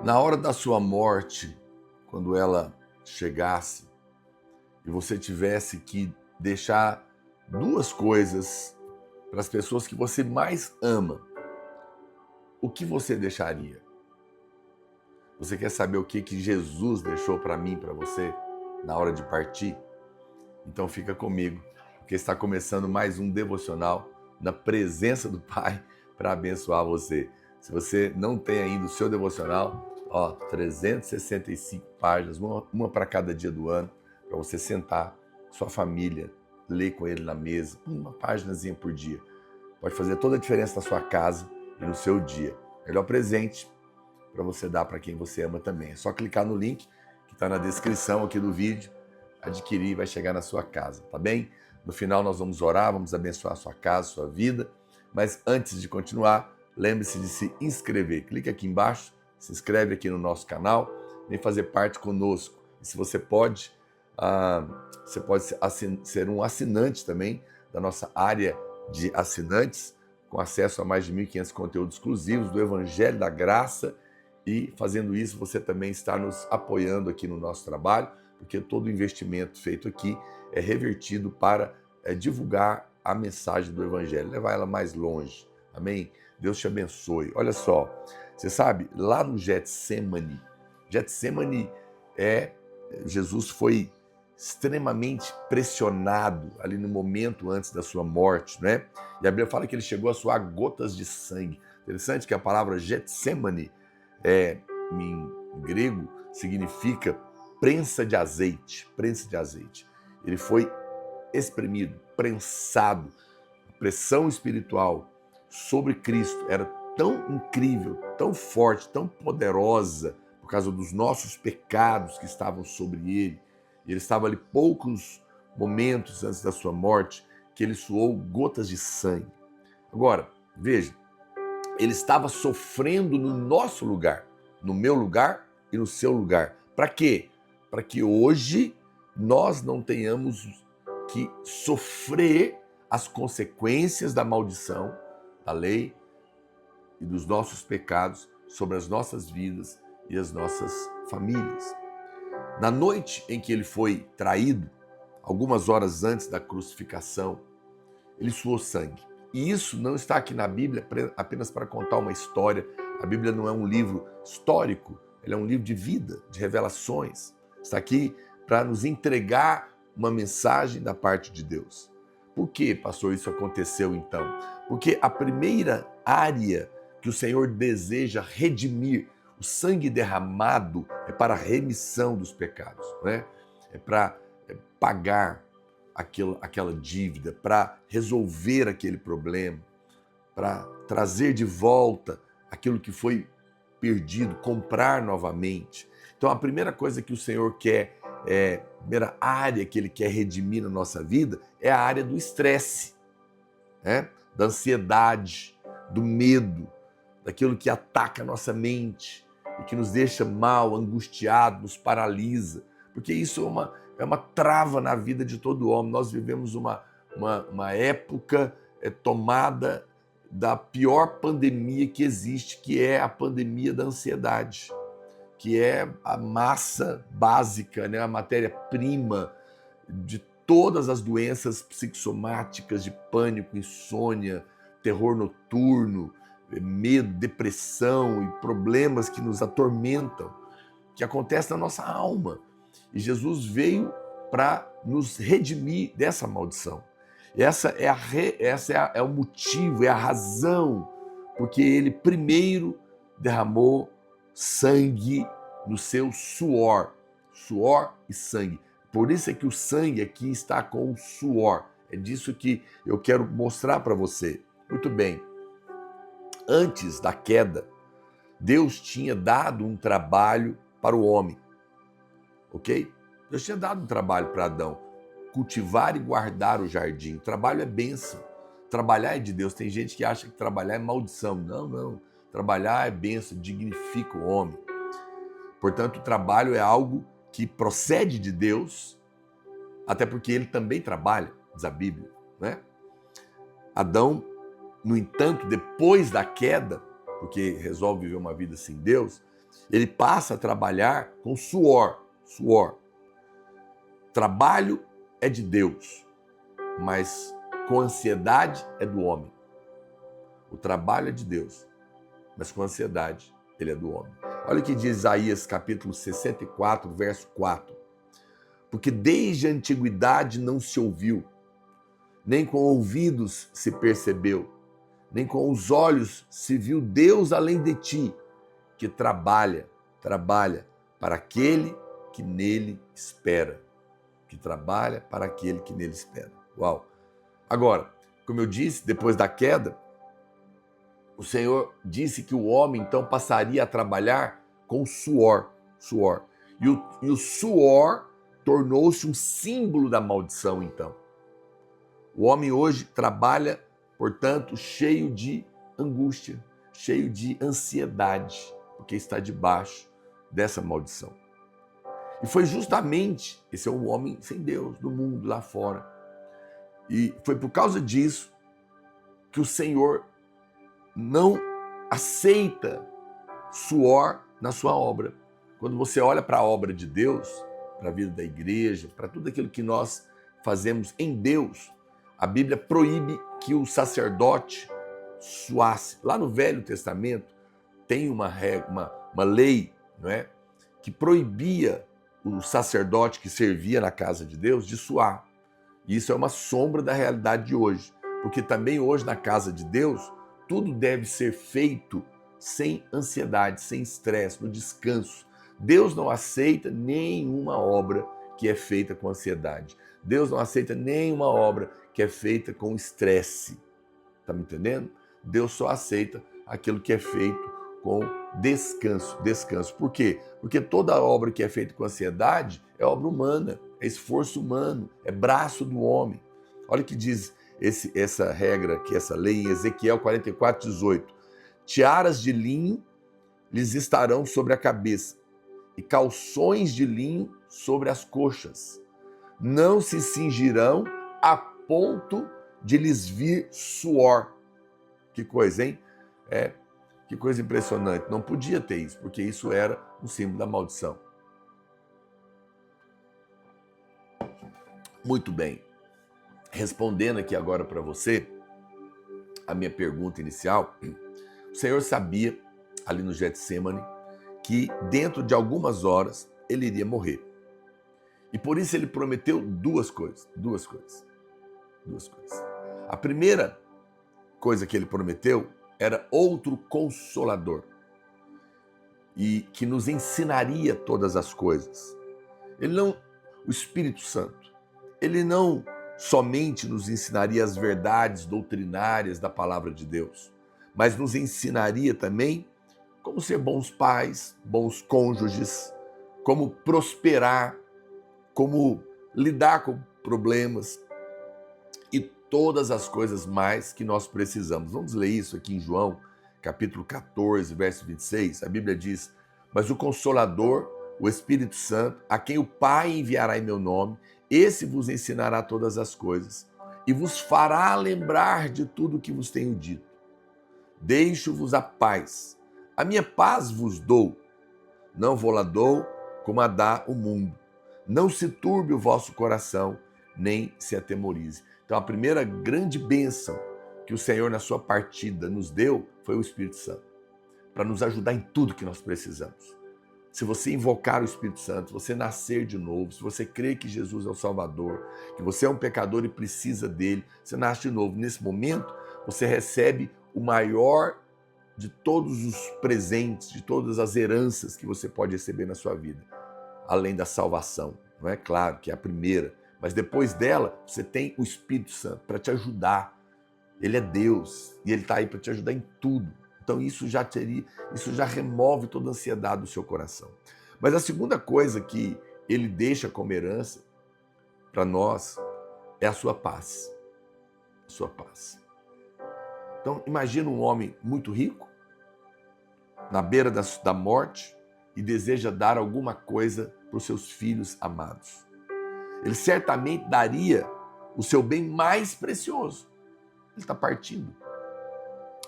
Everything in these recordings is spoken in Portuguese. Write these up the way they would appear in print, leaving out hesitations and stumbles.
Na hora da sua morte, quando ela chegasse e você tivesse que deixar duas coisas para as pessoas que você mais ama, o que você deixaria? Você quer saber o que Jesus deixou para mim, para você, na hora de partir? Então fica comigo, porque está começando mais um devocional na presença do Pai para abençoar você. Se você não tem ainda o seu devocional, 365 páginas, uma para cada dia do ano, para você sentar, sua família, ler com ele na mesa, uma páginazinha por dia. Pode fazer toda a diferença na sua casa e no seu dia. Melhor presente para você dar para quem você ama também. É só clicar no link que está na descrição aqui do vídeo, adquirir e vai chegar na sua casa, tá bem? No final nós vamos orar, vamos abençoar a sua casa, sua vida, mas antes de continuar, lembre-se de se inscrever. Clique aqui embaixo, se inscreve aqui no nosso canal, vem fazer parte conosco. E se você pode ser um assinante também da nossa área de assinantes, com acesso a mais de 1.500 conteúdos exclusivos do Evangelho da Graça. E fazendo isso, você também está nos apoiando aqui no nosso trabalho, porque todo investimento feito aqui é revertido para divulgar a mensagem do Evangelho, levar ela mais longe. Amém? Deus te abençoe. Olha só, você sabe, lá no Getsemane, Jesus foi extremamente pressionado ali no momento antes da sua morte, né? E a Bíblia fala que ele chegou a suar gotas de sangue. Interessante que a palavra Getsemane, em grego, significa prensa de azeite. Ele foi espremido, prensado. A pressão espiritual sobre Cristo era tão incrível, tão forte, tão poderosa, por causa dos nossos pecados que estavam sobre ele. E ele estava ali poucos momentos antes da sua morte, que ele suou gotas de sangue. Agora, veja, ele estava sofrendo no nosso lugar, no meu lugar e no seu lugar. Para quê? Para que hoje nós não tenhamos que sofrer as consequências da maldição, da lei e dos nossos pecados sobre as nossas vidas e as nossas famílias. Na noite em que ele foi traído, algumas horas antes da crucificação, ele suou sangue. E isso não está aqui na Bíblia apenas para contar uma história. A Bíblia não é um livro histórico, ela é um livro de vida, de revelações. Está aqui para nos entregar uma mensagem da parte de Deus. Por que, pastor, isso aconteceu então? Porque a primeira área que o Senhor deseja redimir, o sangue derramado, é para a remissão dos pecados, né? É para pagar aquela dívida, para resolver aquele problema, para trazer de volta aquilo que foi perdido, comprar novamente. Então a primeira coisa que o Senhor quer, a primeira área que Ele quer redimir na nossa vida é a área do estresse, né? Da ansiedade, do medo, daquilo que ataca a nossa mente e que nos deixa mal, angustiado, nos paralisa. Porque isso é uma trava na vida de todo homem. Nós vivemos uma época tomada da pior pandemia que existe, que é a pandemia da ansiedade, que é a massa básica, né, a matéria-prima de todas as doenças psicossomáticas, de pânico, insônia, terror noturno, medo, depressão e problemas que nos atormentam, que acontecem na nossa alma. E Jesus veio para nos redimir dessa maldição. Essa é o motivo, é a razão, porque ele primeiro derramou sangue no seu suor e sangue. Por isso é que o sangue aqui está com o suor. É disso que eu quero mostrar para você. Muito bem. Antes da queda, Deus tinha dado um trabalho para o homem, ok? Deus tinha dado um trabalho para Adão, cultivar e guardar o jardim. O trabalho é bênção, trabalhar é de Deus. Tem gente que acha que trabalhar é maldição. Não. Trabalhar é bênção, dignifica o homem. Portanto, o trabalho é algo que procede de Deus, até porque ele também trabalha, diz a Bíblia, né? Adão, no entanto, depois da queda, porque resolve viver uma vida sem Deus, Ele passa a trabalhar com suor. Suor. Trabalho é de Deus, mas com ansiedade é do homem. O trabalho é de Deus, mas com ansiedade ele é do homem. Olha o que diz Isaías capítulo 64, verso 4. Porque desde a antiguidade não se ouviu, nem com ouvidos se percebeu, nem com os olhos se viu Deus além de ti, que trabalha para aquele que nele espera. Que trabalha para aquele que nele espera. Uau! Agora, como eu disse, depois da queda, o Senhor disse que o homem então passaria a trabalhar com suor. E o suor tornou-se um símbolo da maldição então. O homem hoje trabalha, portanto, cheio de angústia, cheio de ansiedade, porque está debaixo dessa maldição. E foi justamente, esse é um homem sem Deus, do mundo lá fora. E foi por causa disso que o Senhor não aceita suor na sua obra. Quando você olha para a obra de Deus, para a vida da igreja, para tudo aquilo que nós fazemos em Deus, a Bíblia proíbe que o sacerdote suasse. Lá no Velho Testamento tem uma lei, não é, que proibia o sacerdote que servia na casa de Deus de suar. E isso é uma sombra da realidade de hoje, porque também hoje na casa de Deus tudo deve ser feito sem ansiedade, sem estresse, no descanso. Deus não aceita nenhuma obra que é feita com ansiedade. Deus não aceita nenhuma obra que é feita com estresse. Tá me entendendo? Deus só aceita aquilo que é feito com descanso. Descanso. Por quê? Porque toda obra que é feita com ansiedade é obra humana, é esforço humano, é braço do homem. Olha o que diz essa regra, essa lei em Ezequiel 44, 18. Tiaras de linho lhes estarão sobre a cabeça e calções de linho sobre as coxas. Não se cingirão a ponto de lhes vir suor. Que coisa, hein? Que coisa impressionante. Não podia ter isso, porque isso era um símbolo da maldição. Muito bem. Respondendo aqui agora para você, a minha pergunta inicial, o Senhor sabia, ali no Getsemane, que dentro de algumas horas ele iria morrer. E por isso ele prometeu duas coisas. A primeira coisa que ele prometeu era outro consolador, e que nos ensinaria todas as coisas. O Espírito Santo, ele não somente nos ensinaria as verdades doutrinárias da palavra de Deus, mas nos ensinaria também como ser bons pais, bons cônjuges, como prosperar, como lidar com problemas e todas as coisas mais que nós precisamos. Vamos ler isso aqui em João, capítulo 14, verso 26. A Bíblia diz: mas o Consolador, o Espírito Santo, a quem o Pai enviará em meu nome, esse vos ensinará todas as coisas e vos fará lembrar de tudo o que vos tenho dito. Deixo-vos a paz. A minha paz vos dou. Não vou lá dou como a dá o mundo. Não se turbe o vosso coração, nem se atemorize. Então a primeira grande bênção que o Senhor na sua partida nos deu foi o Espírito Santo, para nos ajudar em tudo que nós precisamos. Se você invocar o Espírito Santo, você nascer de novo, se você crê que Jesus é o Salvador, que você é um pecador e precisa dele, você nasce de novo. Nesse momento, você recebe o maior de todos os presentes, de todas as heranças que você pode receber na sua vida, além da salvação. Não é claro que é a primeira, mas depois dela, você tem o Espírito Santo para te ajudar. Ele é Deus e ele está aí para te ajudar em tudo. Então isso já remove toda a ansiedade do seu coração. Mas a segunda coisa que ele deixa como herança para nós é a sua paz. A sua paz. Então imagina um homem muito rico, na beira da morte, e deseja dar alguma coisa para os seus filhos amados. Ele certamente daria o seu bem mais precioso. Ele está partindo.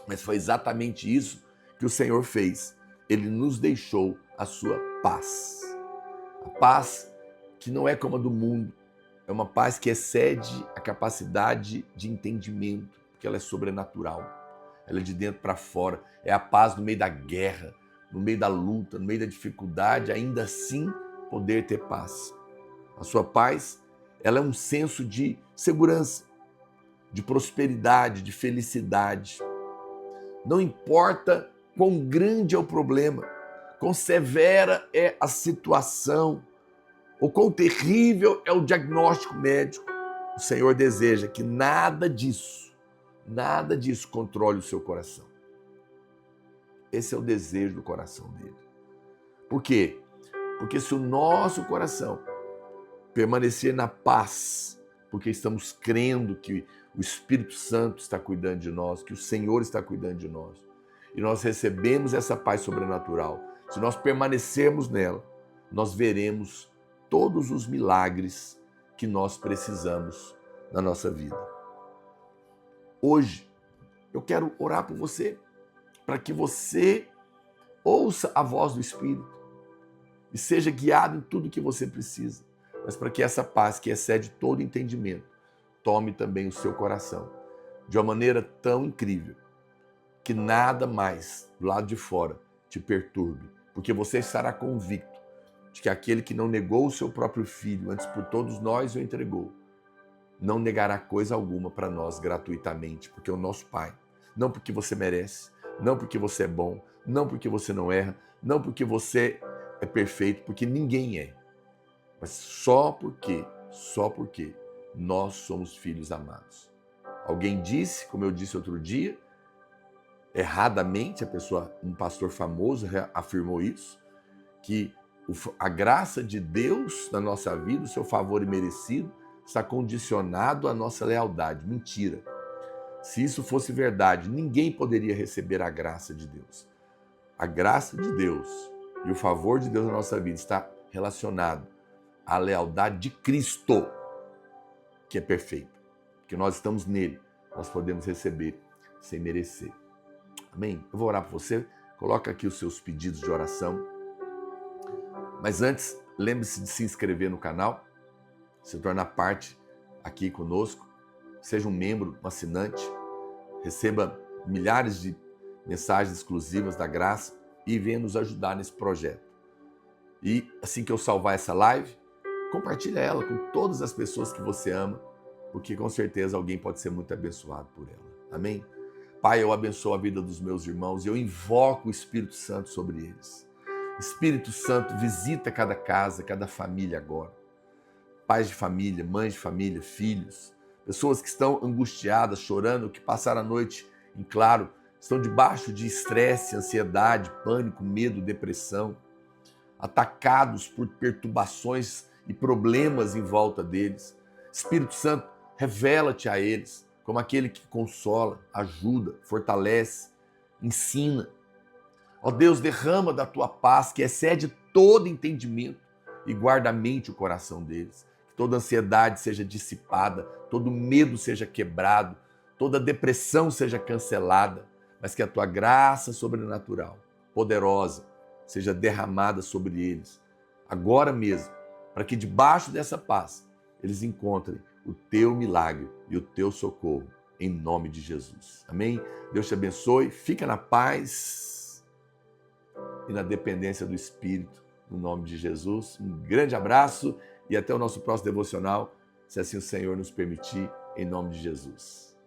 Mas foi exatamente isso que o Senhor fez. ele nos deixou a sua paz. A paz que não é como a do mundo, é uma paz que excede a capacidade de entendimento, porque ela é sobrenatural, ela é de dentro para fora, é a paz no meio da guerra, no meio da luta, no meio da dificuldade, ainda assim poder ter paz. A sua paz, ela é um senso de segurança, de prosperidade, de felicidade. Não importa quão grande é o problema, quão severa é a situação, ou quão terrível é o diagnóstico médico, o Senhor deseja que nada disso controle o seu coração. Esse é o desejo do coração dele. Por quê? Porque se o nosso coração permanecer na paz, porque estamos crendo que o Espírito Santo está cuidando de nós, que o Senhor está cuidando de nós, e nós recebemos essa paz sobrenatural, se nós permanecermos nela, nós veremos todos os milagres que nós precisamos na nossa vida. Hoje, eu quero orar por você, para que você ouça a voz do Espírito e seja guiado em tudo que você precisa, mas para que essa paz que excede todo entendimento tome também o seu coração, de uma maneira tão incrível, que nada mais do lado de fora te perturbe, porque você estará convicto de que aquele que não negou o seu próprio filho, antes por todos nós o entregou, não negará coisa alguma para nós gratuitamente, porque é o nosso Pai. Não porque você merece, não porque você é bom, não porque você não erra, não porque você é perfeito, porque ninguém é, mas só porque nós somos filhos amados. Alguém disse, como eu disse outro dia, erradamente, um pastor famoso afirmou isso, que a graça de Deus na nossa vida, o seu favor imerecido, está condicionado à nossa lealdade. Mentira. Se isso fosse verdade, ninguém poderia receber a graça de Deus. A graça de Deus e o favor de Deus na nossa vida está relacionado à lealdade de Cristo, que é perfeito. Porque nós estamos nele, nós podemos receber sem merecer. Amém? Eu vou orar por você. Coloca aqui os seus pedidos de oração. Mas antes, lembre-se de se inscrever no canal, se tornar parte aqui conosco, seja um membro, um assinante, receba milhares de mensagens exclusivas da graça e venha nos ajudar nesse projeto. E assim que eu salvar essa live, compartilha ela com todas as pessoas que você ama, porque com certeza alguém pode ser muito abençoado por ela. Amém? Pai, eu abençoo a vida dos meus irmãos e eu invoco o Espírito Santo sobre eles. Espírito Santo, visita cada casa, cada família agora. Pais de família, mães de família, filhos, pessoas que estão angustiadas, chorando, que passaram a noite em claro, estão debaixo de estresse, ansiedade, pânico, medo, depressão, atacados por perturbações e problemas em volta deles. Espírito Santo, revela-te a eles como aquele que consola, ajuda, fortalece, ensina. Ó Deus, derrama da tua paz que excede todo entendimento e guarda a mente e o coração deles. Que toda ansiedade seja dissipada, todo medo seja quebrado, toda depressão seja cancelada, mas que a tua graça sobrenatural, poderosa, seja derramada sobre eles, agora mesmo, para que debaixo dessa paz eles encontrem o teu milagre e o teu socorro, em nome de Jesus. Amém? Deus te abençoe, fica na paz e na dependência do Espírito, no nome de Jesus. Um grande abraço e até o nosso próximo devocional, se assim o Senhor nos permitir, em nome de Jesus.